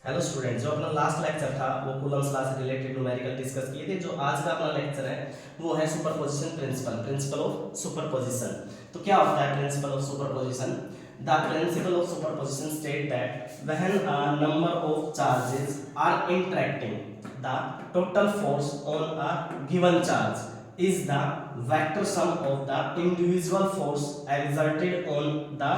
Hello student, जो अपना last lecture था वो कूलम्स लॉ से रिलेटेड न्यूमेरिकल डिस्कस किए थे। जो आज का अपना लेक्चर है वो है सुपरपोजिशन प्रिंसिपल ऑफ सुपरपोजिशन। तो क्या होता है principle of superposition? The principle of superposition state that when a number of charges are interacting the total force on a given charge is the vector sum of the individual force exerted on the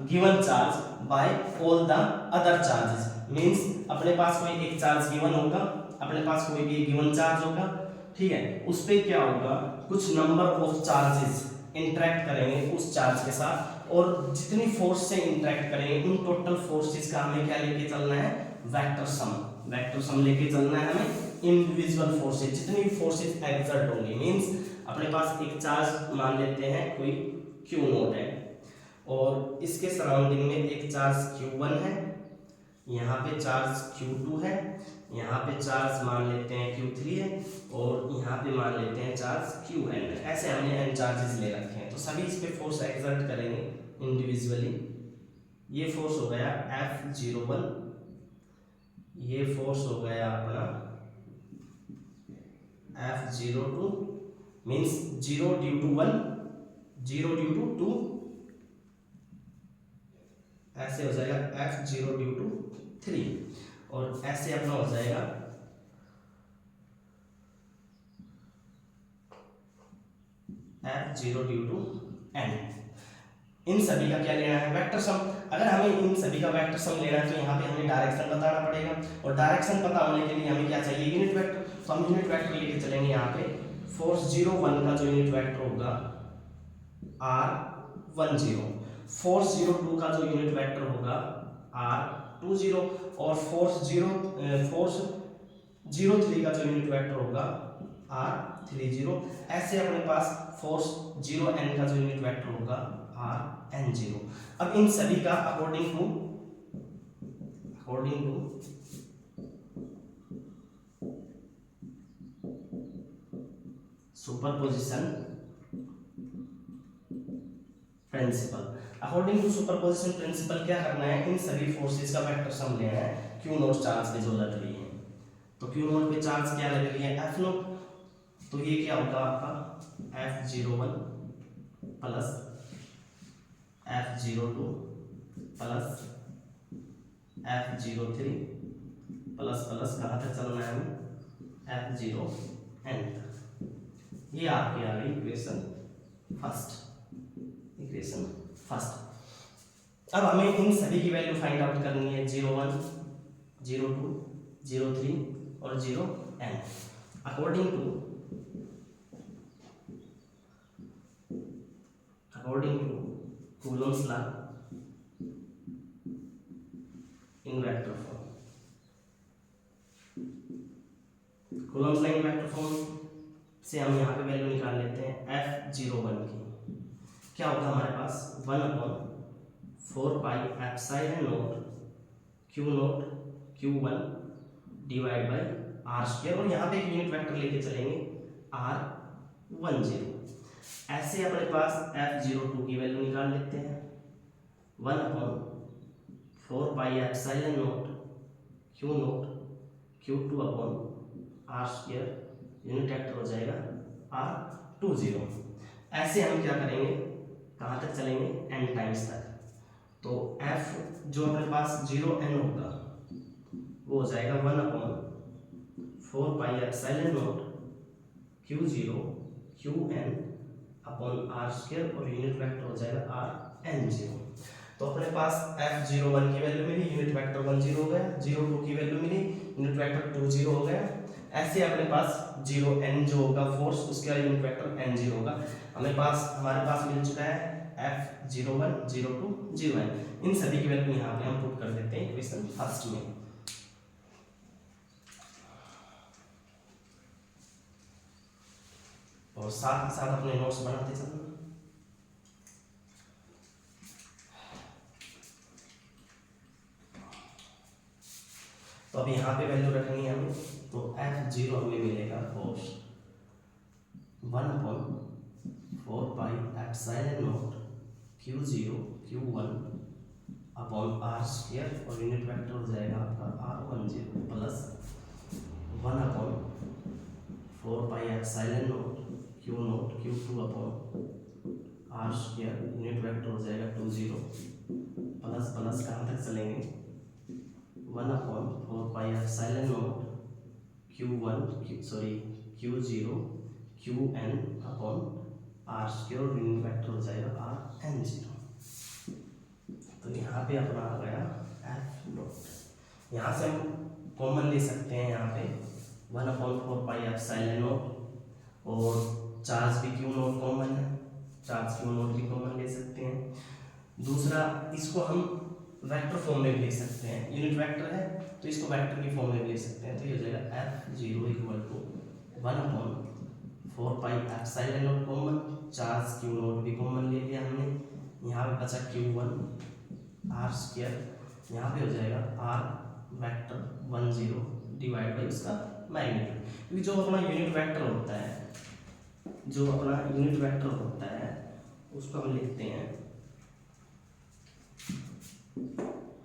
given charge by all the other charges। Means अपने पास कोई एक charge given होगा, अपने पास कोई भी given charge होगा, ठीक है। उस पे क्या होगा, कुछ नंबर ऑफ चार्जेस इंटरेक्ट करेंगे उस चार्ज के साथ, और जितनी फोर्स से इंटरेक्ट करेंगे उन टोटल फोर्सेस का हमें क्या लेके चलना है, वेक्टर सम। वेक्टर सम लेके चलना है हमें इंडिविजुअल फोर्सेस, जितनी फोर्सेस एक्सर्ट होंगी। मीन्स अपने पास एक चार्ज मान लेते हैं कोई क्यू नोट है, और इसके सराउंडिंग में एक चार्ज Q1 है, यहाँ पे चार्ज Q2 है, यहाँ पे चार्ज मान लेते हैं Q3 है, और यहाँ पे मान लेते हैं चार्ज Qn है। ऐसे हमने n चार्जेस ले रखे हैं, तो सभी इस पे फोर्स एक्सर्ट करेंगे इंडिविजुअली। ये फोर्स हो गया F01, ये फोर्स हो गया अपना F02, means 0 due to 1, 0 due to 2, ऐसे हो जाएगा F0 ड्यू टू 3, और ऐसे अपना हो जाएगा F0 ड्यू टू n। इन सभी का क्या लेना है, वेक्टर सम। अगर हमें इन सभी का वेक्टर सम लेना है तो यहाँ पे हमें डायरेक्शन बताना पड़ेगा, और डायरेक्शन पता होने के लिए हमें क्या चाहिए, यूनिट वेक्टर। तो हम यूनिट वेक्टर लेके चलेंगे। यहाँ पे फोर्स 01 का जो यूनिट वेक्टर होगा R10, फोर्स 02 का जो यूनिट वेक्टर होगा R20, और फोर्स 03 का जो यूनिट वेक्टर होगा R30। ऐसे अपने पास फोर्स 0n का जो यूनिट वेक्टर होगा Rn0। अब इन सभी का अकॉर्डिंग टू सुपरपोजिशन प्रिंसिपल क्या करना है, इन सभी फोर्सेस का वेक्टर सम लेना है क्यू नोट चार्ज पे जो लग रही है। तो क्यू नोट पे चार्ज क्या लग रही है, एफ नोट। तो ये क्या होगा आपका F01 plus F02 plus F03 plus plus कहाँ तक चलना है हमें, F0n तक। ये आपकी आ गई इक्वेशन फर्स्ट। अब हमें इन सभी की वैल्यू फाइंड आउट करनी है, 01, 02, 03 और 0n। According to Coulomb's law in vector form, Coulomb's law in vector form से हम यहाँ पे वैल्यू निकाल लेते हैं F01 की। क्या होगा हमारे पास 1/4 pi epsilon nought Q1 divide by R², और यहाँ पे एक यूनिट वेक्टर लेके चलेंगे R10। ऐसे अपने पास F02 की वैल्यू निकाल लेते हैं, 1/4 pi epsilon note Q2 upon R², unit vector हो जाएगा R20। ऐसे हम क्या करेंगे, कहाँ तक चलेंगे, n टाइम्स तक। तो F जो अपने पास 0n होगा वो हो जाएगा 1/4 pi epsilon nought Q0 Qn upon R², और यूनिट वेक्टर हो जाएगा Rn0। तो अपने पास F01 की वैल्यू मिली, यूनिट वेक्टर 10 हो गया, 02 की वैल्यू मिली, यूनिट वेक्टर 20 हो गया। ऐसे अपने पास 0n जो होगा फोर्स, उसका यूनिट वेक्टर n0 होगा। हमारे पास मिल चुका है F01, 02, 0n। इन सभी की वैल्यू यहाँ पे हम पुट कर देते हैं इक्वेशन फर्स्ट में। और साथ ही साथ अपने नोट्स बनाते चलना। तो अब यहाँ पे वैल्यू रखनी है हमें, तो F0 हमें मिलेगा force 1/4 pi epsilon nought Q0 Q1 upon R², और यूनिट वेक्टर हो जाएगा आपका R10 epsilon nought Q two upon R square, unit vector हो जाएगा 2 0 प्लस प्लस कहाँ तक चलेंगे 1 upon 4 pi epsilon nought Q zero Q N upon R square, unit vector हो जाएगा आर एन जीरो। तो यहाँ पे अपना आ गया एफ नॉट। यहाँ से हम कॉमन ले सकते हैं, यहाँ पे 1 अपॉन 4 पाई एप्सिलॉन नॉट, और चार्ज भी क्यू नॉट कॉमन है, चार्ज क्यू नॉट भी कॉमन ले सकते हैं। दूसरा, इसको हम वेक्टर फॉर्म में भी लिख सकते हैं, यूनिट वेक्टर है तो इसको वेक्टर की फॉर्म में भी लिख सकते हैं। तो ये हो जाएगा F zero equal to 1 upon 4 pi epsilon nought common, charge Q nought भी कॉमन ले लिया हमने, यहाँ पे बचा Q1 आर स्क्वायर, यहाँ पे हो जाएगा आर वेक्टर 1 0 डिवाइड बाई उसका मैग्नीट्यूड। क्योंकि जो अपना यूनिट वेक्टर होता है, जो अपना यूनिट वेक्टर होता है उसको हम लिखते हैं,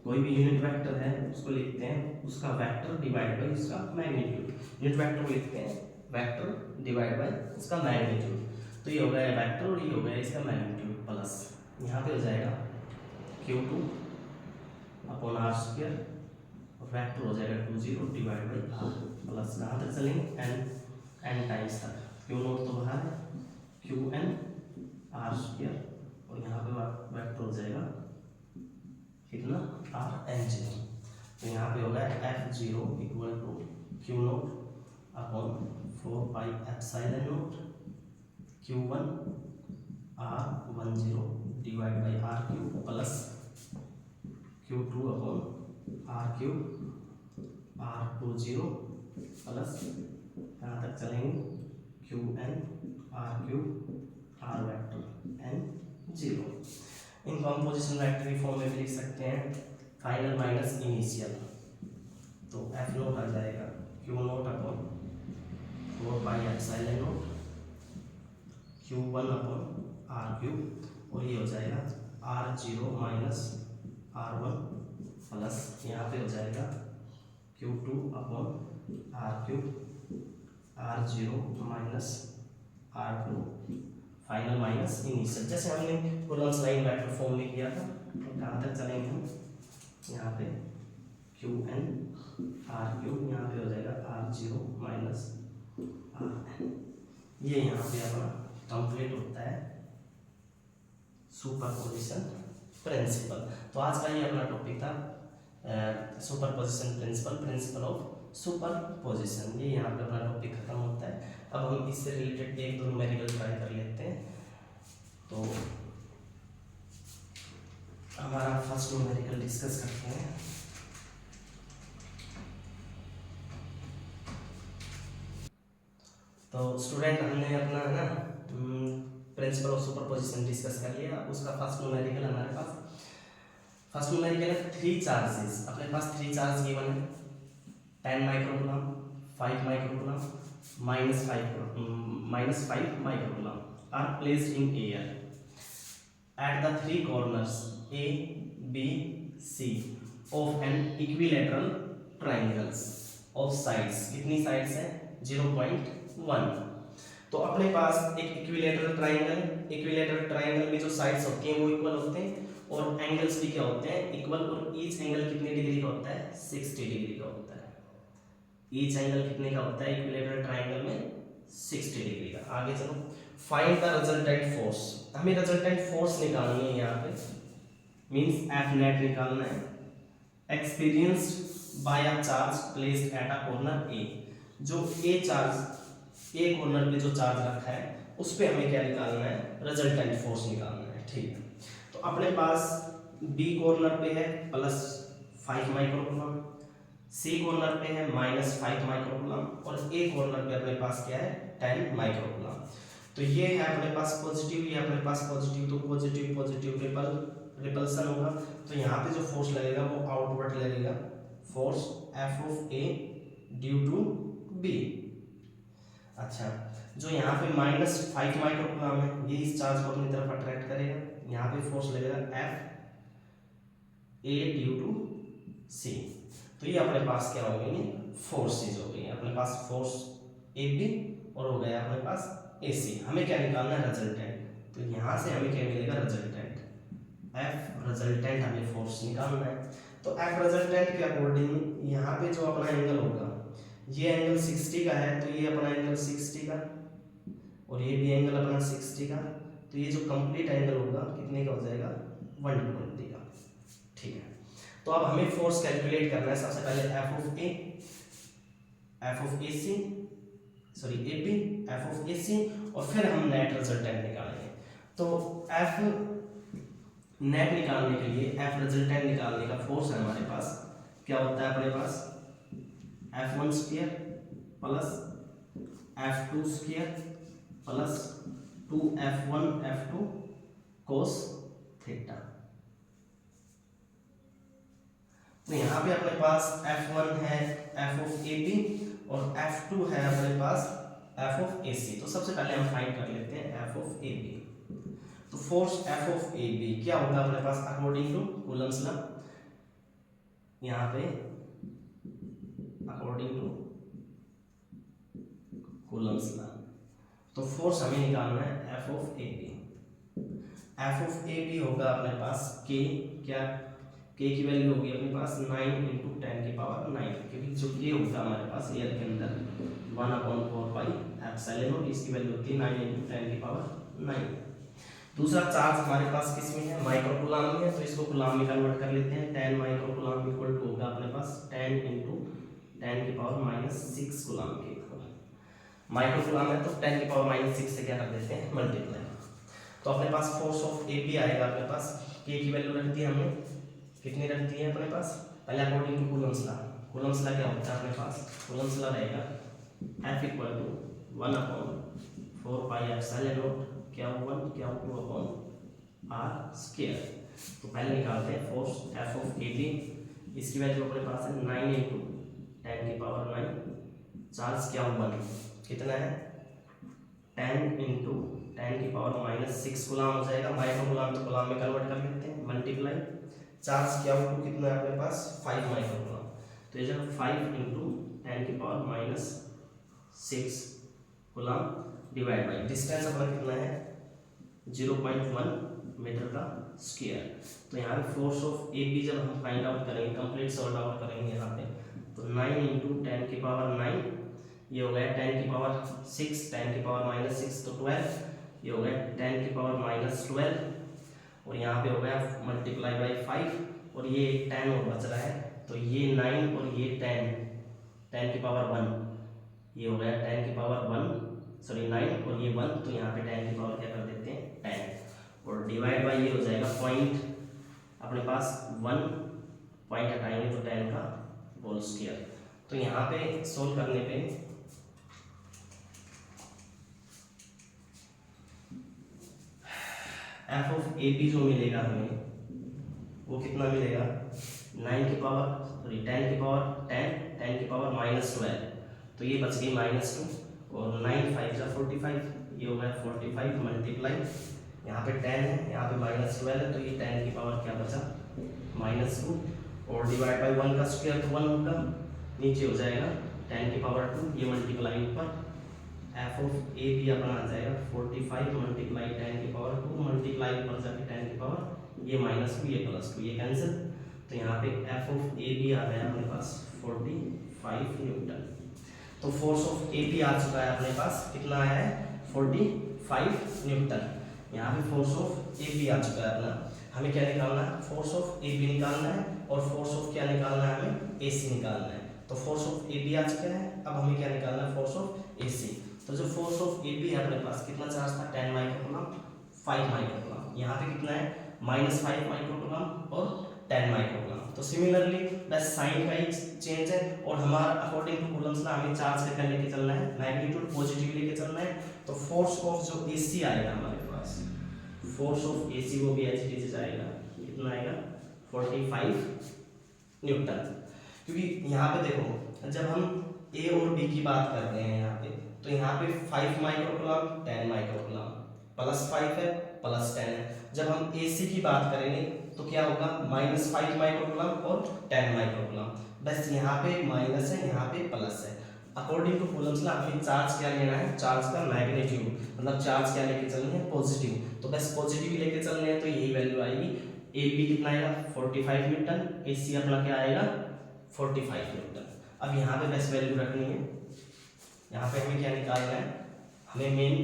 कोई भी यूनिट वेक्टर है उसको लिखते हैं उसका वेक्टर डिवाइड बाई उसका मैग्नीट्यूड। यूनिट वेक्टर को लिखते हैं वेक्टर डिवाइड बाई उसका मैग्नीट्यूड। तो ये हो गया वेक्टर और ये हो गया इसका मैग्नीट्यूड, प्लस यहाँ पे हो जाएगा Q2 upon R square, vector हो जाएगा 2 0 डिवाइड बाई आर, प्लस कहाँ तक चलेंगे एन टाइम्स तक, क्यू नोट तो बाहर है, क्यू एन आर स्क्वायर, और यहाँ पे वेक्टर हो जाएगा कितना आर एन जीरो। तो यहाँ पे होगा F zero equal to Q nought upon 4 pi epsilon nought Q1 R 1 0 divide by R Q, plus Q2 upon R Q R 2 0 plus कहाँ तक चलेंगे Q N R Q R vector N zero. इनको हम position vector की form में भी लिख सकते हैं, फाइनल माइनस इनिशियल। तो एफ नोट आ जाएगा Q nought upon 4 pi epsilon nought Q1 upon R Q, और ये हो जाएगा R zero minus R one, plus यहाँ पे हो जाएगा Q2 upon R Q R zero minus R two, final minus initial. जैसे हमने कूलम्ब्स लाइन वेक्टर फॉर्म में किया था, तो कहाँ तक चलेंगे हम, यहाँ पे क्यू एन आर क्यू, यहाँ पे हो जाएगा R zero minus R N. ये यहाँ पे अपना कंप्लीट होता है सुपरपोजिशन प्रिंसिपल। तो आज का ये अपना टॉपिक था superposition principle, principal of superposition. ये यहाँ पे अपना टॉपिक खत्म होता है। अब हम इससे रिलेटेड एक दो न्यूमेरिकल ट्राई कर लेते हैं। तो हमारा फर्स्ट न्यूमेरिकल डिस्कस करते हैं। तो स्टूडेंट, हमने अपना है ना प्रिंसिपल ऑफ सुपरपोजिशन डिस्कस कर लिया। उसका फर्स्ट न्यूमेरिकल हमारे पास, फर्स्ट न्यूमेरिकल है 3 चार्जेस। अपने पास 3 चार्ज गिवन है, 10 microcoulomb, 5 microcoulomb, -5 microcoulomb are placed in air at the 3 corners A, B, C of an equilateral triangles of sides, कितनी sides है 0.1। तो अपने पास एक इक्विलेटरल ट्राइंगल, इक्विलेटरल ट्राइंगल में जो साइड्स होती हैं वो इक्वल होते हैं, और एंगल्स भी क्या होते हैं इक्वल, और ईच एंगल कितने डिग्री का होता है 60 डिग्री का होता है। ईच एंगल कितने का होता है इक्विलेटरल ट्राइंगल में 60 डिग्री का। आगे चलो, फाइंड द रिजल्टेंट फोर्स। हमें रिजल्टेंट फोर्स निकालनी है, यहाँ पे मींस एफ नेट निकालना है, experienced by a charge placed at a corner A. जो ए चार्ज, ए कॉर्नर पे जो चार्ज रखा है उस पे हमें क्या निकालना है, रिजल्टेंट फोर्स निकालना है। ठीक है, तो अपने पास बी कॉर्नर पे है +5 माइक्रोकूलम, सी कॉर्नर पे है -5 माइक्रोकूलम, और ए कॉर्नर पे अपने पास क्या है 10 माइक्रोकूलम। तो ये है अपने पास पॉजिटिव, ये अपने पास पॉजिटिव, तो पॉजिटिव पॉजिटिव रिपल्सन होगा। तो यहाँ पे जो फोर्स लगेगा वो आउटवर्ड लगेगा, force F of A due to B. अच्छा, जो यहाँ पे -5 माइक्रोकूलम है ये इस चार्ज को अपनी तरफ अट्रैक्ट करेगा, यहाँ पे फोर्स लगेगा एफ ए ड्यू टू सी। तो ये अपने पास क्या हो गई, फोर्सेज हो गई। अपने पास फोर्स ए बी और हो गया अपने पास AC। हमें क्या निकालना है, रिजल्टेंट। तो यहाँ से हमें क्या मिलेगा, रिजल्टेंट, F रिजल्टेंट हमें फोर्स निकालना है। तो F रिजल्टेंट के अकॉर्डिंग यहाँ पे जो अपना एंगल होगा, ये एंगल 60 का है, तो ये अपना एंगल 60 का, और ये भी एंगल अपना 60 का, तो ये जो कंप्लीट एंगल होगा कितने का हो जाएगा, 120 का। ठीक है, तो अब हमें फोर्स कैलकुलेट करना है। सबसे पहले F of AB, F of AC, और फिर हम नेट रिजल्टेंट निकालेंगे। तो एफ नेट निकालने के लिए, एफ रिजल्टेंट निकालने का फोर्स है हमारे पास, क्या होता है अपने पास, F1 square plus F2 square plus 2F1 F2 cos theta. तो यहाँ पे अपने पास F1 है F ऑफ AB और F2 है अपने पास F ऑफ AC। तो सबसे पहले हम फाइंड कर लेते हैं F ऑफ AB। तो फोर्स F ऑफ AB क्या होगा अपने पास, अकॉर्डिंग टू कूलम्स लॉ, यहाँ पे अकॉर्डिंग टू कूलम्स लॉ, तो फोर्स हमें निकालना है F of AB। F of AB होगा अपने पास K, क्या K की वैल्यू होगी अपने पास 9 × 10⁹, क्योंकि जो K होता है हमारे पास एयर के अंदर 1/4 पाई एप्सिलॉन नॉट, इसकी वैल्यू होती है 9 × 10⁹। दूसरा चार्ज हमारे पास किस में है, माइक्रो कूलम में है, तो इसको कूलम में कन्वर्ट कर लेते हैं। 10 माइक्रो कूलम इक्वल टू होगा अपने पास 10 × 10⁻⁶ कूलम के इक्वल। माइक्रो कूलम है तो 10⁻⁶ से क्या कर देते हैं, मल्टीप्लाई। तो अपने पास फोर्स ऑफ AB आएगा अपने पास, K की वैल्यू रख दी हमने, कितनी रख दी है अपने पास, पहले according to Coulomb's law. Coulomb's law क्या होता है अपने पास, कूलम्स लॉ रहेगा F equal to 1/4 pi epsilon naught Q1 Q2/R square. तो पहले निकालते हैं फोर्स F ऑफ AB, इसकी वैल्यू अपने पास है 9 × 10⁹, चार्ज Q1 कितना है, 10 × 10⁻⁶ कूलम हो जाएगा। माइक्रो कूलम तो कूलम में कन्वर्ट कर लेते हैं, मल्टीप्लाई। चार्ज Q2 कितना है अपने पास, 5 माइक्रो कूलम, तो ये जब 5 × 10⁻⁶ कूलम डिवाइड बाई डिस्टेंस अपना कितना है, 0.1 मीटर का स्क्वायर। तो यहाँ पे फोर्स ऑफ AB जब हम फाइंड आउट करेंगे, कंप्लीट सॉल्व आउट करेंगे यहाँ पे, तो 9 × 10⁹, ये हो गया 10⁻⁶, 10⁻⁻⁶ तो 12, ये हो गया 10⁻⁻12, और यहाँ पे हो गया मल्टीप्लाई बाई 5, और ये 10 और बच रहा है, तो ये 9 और ये 10⁻1, ये हो गया 9 और ये 1, तो यहाँ पे 10 की पावर क्या कर देते हैं, 10, और डिवाइड बाई ये हो जाएगा पॉइंट, अपने पास 1 पॉइंट हटाएंगे तो 10 का होल स्क्वायर। तो यहाँ पे सोल्व करने पे F ऑफ AB जो मिलेगा हमें, वो कितना मिलेगा, 10 की पावर 10⁻⁻12, तो ये बच गई -2, और 9 5 × 45, ये हो गया 45 मल्टीप्लाई, यहाँ पे 10 है, यहाँ पे -12 है, तो ये 10 की पावर क्या बचा, -2, और डिवाइड बाई 1 का स्क्वायर तो 1 होगा, नीचे हो जाएगा 10 की पावर 2, ये मल्टीप्लाई ऊपर, F ऑफ AB अपना आ जाएगा 45 मल्टीप्लाई 10 की पावर 2 मल्टीप्लाई ऊपर जाके 10 की पावर, ये -2 ये +2 ये कैंसिल, तो यहाँ पे F ऑफ AB आ गया अपने पास 45 न्यूटन। तो फोर्स ऑफ AB आ चुका है अपने पास, कितना आया है, 45 न्यूटन। यहाँ पे फोर्स ऑफ AB आ चुका है अपना, हमें क्या निकालना है, फोर्स ऑफ AB निकालना है, और फोर्स ऑफ क्या निकालना है, हमें AC निकालना है। तो फोर्स ऑफ AB आ चुका है, अब हमें क्या निकालना है, फोर्स ऑफ AC। तो जो फोर्स ऑफ AB है अपने पास, कितना चार्ज था, 10 माइक्रो कूलम, 5 माइक्रो कूलम, यहाँ पे कितना है, -5 माइक्रो कूलम और 10 माइक्रो कूलम। तो सिमिलरली बस साइन का ही चेंज है, और हमारा अकॉर्डिंग टू कूलम्स लॉ हमें चार्ज का लेके चलना है, मैग्नीट्यूड पॉजिटिव लेके चलना है। तो फोर्स ऑफ जो AC आएगा हमारे पास, फोर्स ऑफ AC वो भी एच आएगा, कितना आएगा, 45 न्यूटन। क्योंकि यहाँ पे देखो, जब हम A और B की बात कर रहे हैं यहाँ पे, तो यहाँ पे 5 माइक्रो कूलम 10 माइक्रो कूलम, +5 है +10 है। जब हम AC की बात करेंगे तो क्या होगा, -5 माइक्रो कूलम और 10 माइक्रो कूलम, बस यहाँ पे माइनस है, यहाँ पे प्लस है, अकॉर्डिंग टू कूलम्स लॉ हमें चार्ज क्या लेना है, चार्ज का मैग्नीट्यूड, मतलब चार्ज क्या लेके चलनी है, पॉजिटिव। तो बस पॉजिटिव ही लेके चलने हैं, तो यही वैल्यू आएगी। ए बी कितना आएगा 45 न्यूटन, ए सी अपना क्या आएगा 45 न्यूटन। अब यहाँ पे बस वैल्यू रखनी है, यहाँ पे हमें क्या निकालना है, हमें मेन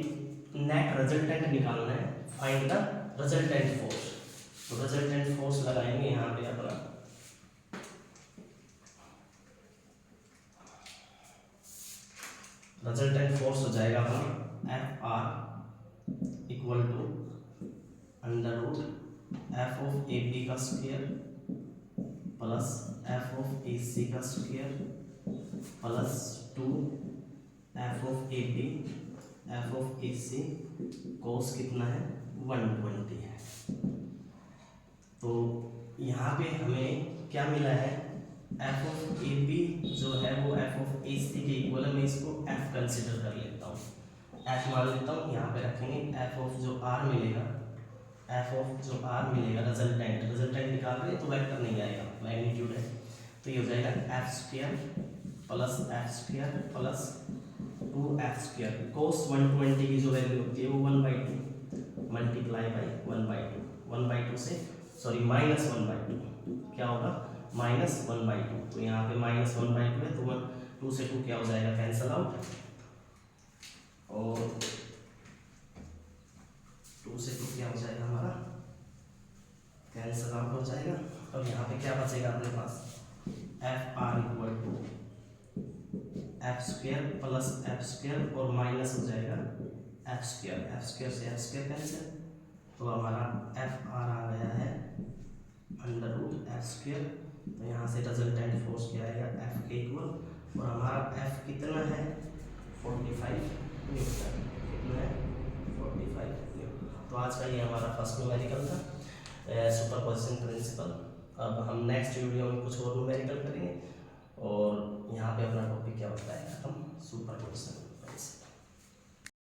नेट रिजल्टेंट निकालना है, फाइंड द रिजल्टेंट फोर्स। तो रिजल्टेंट फोर्स लगाएंगे यहाँ पे अपना, रिजल्टेंट फोर्स हो जाएगा अपना F R equal to under root F of A B का square plus F of A C का square plus 2 F of A B F of A C cos कितना है 120 है। तो यहाँ पे हमें क्या मिला है, एफ ऑफ ए बी जो है वो एफ ऑफ ए सी के इक्वल है। मैं इसको एफ कंसिडर कर लेता हूँ, एफ मान लेता हूँ। यहाँ पे रखेंगे एफ ऑफ जो आर मिलेगा, एफ ऑफ जो आर मिलेगा रिजल्टेंट निकाल रहे तो वेक्टर नहीं आएगा, मैग्नीट्यूड है। तो ये हो जाएगा एफ स्क्वायर प्लस 2f² कोस 120 की जो वैल्यू होती है वो 1/2 मल्टीप्लाई बाई 1/2 से सॉरी -1/2 क्या होगा -1/2। तो यहाँ पे -1/2 है तो 2 से 2 क्या हो जाएगा कैंसल आउट, और 2 से 2 क्या हो जाएगा हमारा कैंसल आउट हो जाएगा। अब यहाँ पे क्या बचेगा अपने पास, F R equal to f² plus f² और माइनस हो जाएगा f² से f² कैंसिल, तो हमारा एफ आर आ गया है अंडर रूट f²। तो यहाँ से रिजल्टेंट फोर्स क्या आएगा f के इक्वल, और हमारा f कितना है 45 न्यूटन, कितना है 45 न्यूटन। तो आज का ये हमारा फर्स्ट न्यूमेरिकल था सुपरपोजिशन प्रिंसिपल। अब हम नेक्स्ट वीडियो में कुछ और न्यूमेरिकल करेंगे।